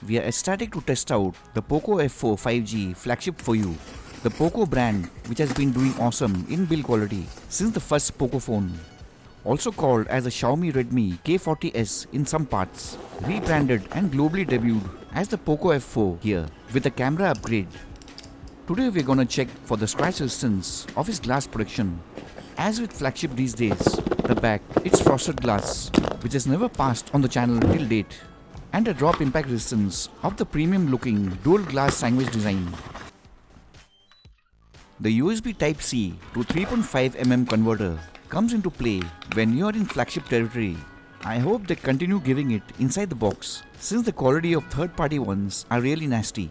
we are ecstatic to test out the POCO F4 5G flagship for you. The POCO brand, which has been doing awesome in build quality since the first POCO phone. Also called as the Xiaomi Redmi K40S in some parts, rebranded and globally debuted as the POCO F4 here with a camera upgrade. Today we're gonna check for the scratch resistance of its glass protection. As with flagship these days, the back, it's frosted glass, which has never passed on the channel till date, and a drop impact resistance of the premium looking dual glass sandwich design. The USB Type-C to 3.5mm converter comes into play when you are in flagship territory. I hope they continue giving it inside the box since the quality of third-party ones are really nasty.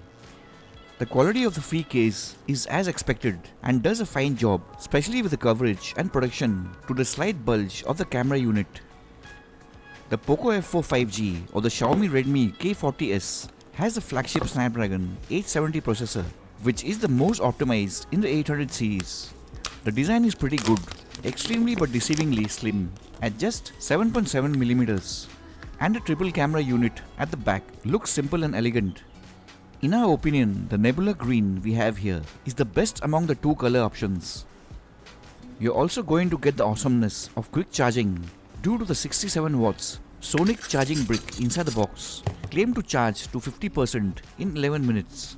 The quality of the free case is as expected and does a fine job, especially with the coverage and protection to the slight bulge of the camera unit. The POCO F4 5G or the Xiaomi Redmi K40S has a flagship Snapdragon 870 processor, which is the most optimized in the 800 series. The design is pretty good, extremely but deceivingly slim at just 7.7mm, and the triple camera unit at the back looks simple and elegant. In our opinion, the Nebula Green we have here is the best among the two color options. You're also going to get the awesomeness of quick charging due to the 67 watts sonic charging brick inside the box, claimed to charge to 50% in 11 minutes.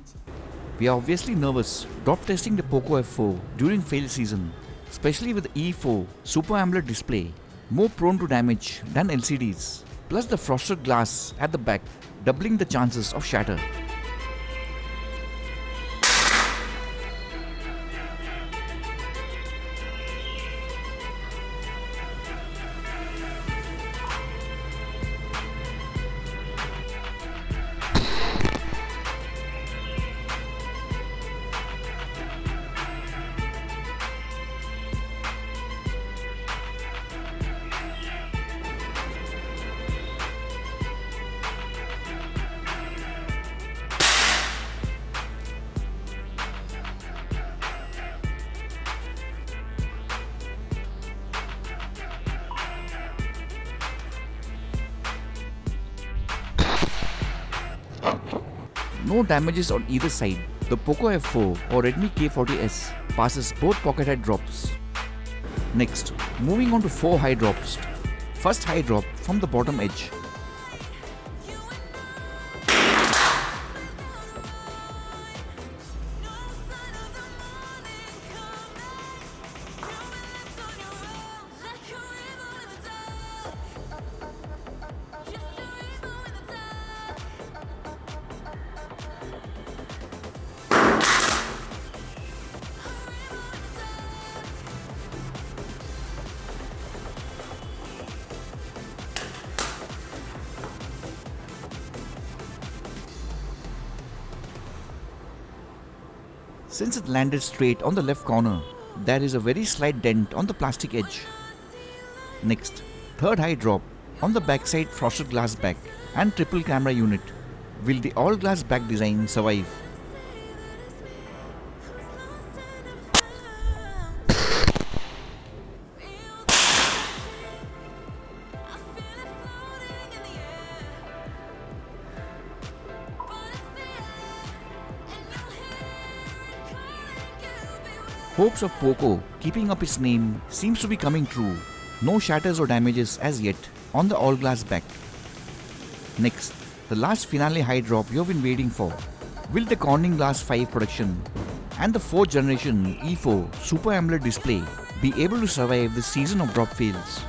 We are obviously nervous drop testing the POCO F4 during fail season, especially with the E4 Super AMOLED display, more prone to damage than LCDs, plus the frosted glass at the back doubling the chances of shatter. No damages on either side. The POCO F4 or Redmi K40S passes both pocket head drops. Next, moving on to 4 high drops. First high drop from the bottom edge. Since it landed straight on the left corner, there is a very slight dent on the plastic edge. Next, third high drop on the backside frosted glass back and triple camera unit. Will the all glass back design survive? Hopes of POCO keeping up its name seems to be coming true. No shatters or damages as yet on the all glass back. Next, the last finale high drop you have been waiting for. Will the Corning Glass 5 production and the 4th generation E4 Super AMOLED display be able to survive this season of drop fails?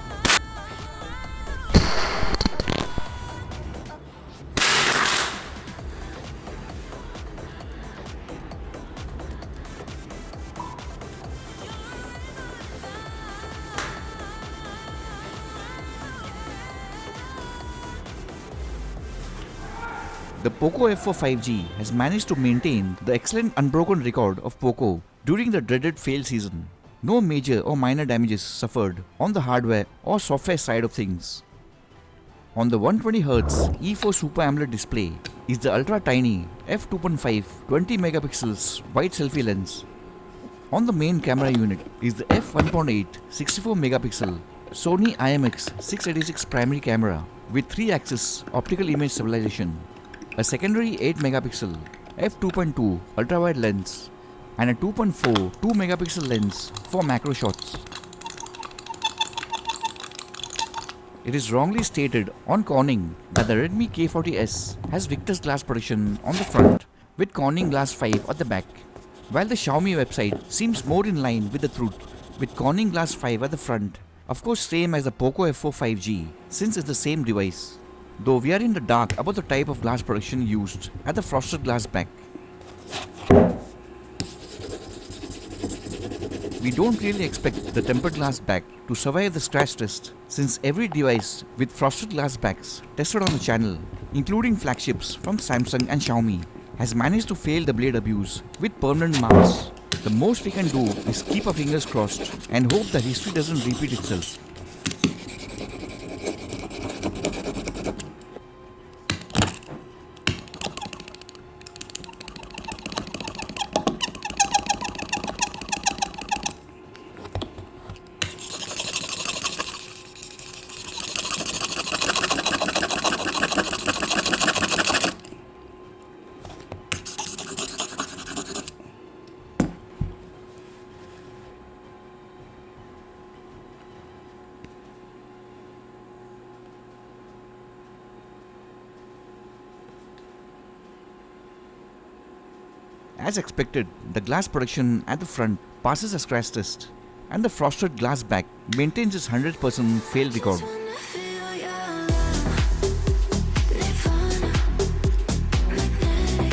The POCO F4 5G has managed to maintain the excellent unbroken record of POCO during the dreaded fail season. No major or minor damages suffered on the hardware or software side of things. On the 120Hz E4 Super AMOLED display is the ultra tiny f2.5 20 megapixels wide selfie lens. On the main camera unit is the f1.8 64 megapixel Sony IMX 686 primary camera with 3-axis optical image stabilization. a secondary 8 megapixel f2.2 ultra-wide lens, and a 2.4 2 megapixel lens for macro shots. It is wrongly stated on Corning that the Redmi K40S has Victus glass protection on the front with Corning Glass 5 at the back, while the Xiaomi website seems more in line with the truth with Corning Glass 5 at the front, of course same as the Poco F4 5G since it's the same device, though we are in the dark about the type of glass protection used at the frosted glass back. We don't really expect the tempered glass back to survive the scratch test since every device with frosted glass backs tested on the channel, including flagships from Samsung and Xiaomi, has managed to fail the blade abuse with permanent marks. The most we can do is keep our fingers crossed and hope that history doesn't repeat itself. As expected, the glass protection at the front passes a scratch test, and the frosted glass back maintains its 100% fail record.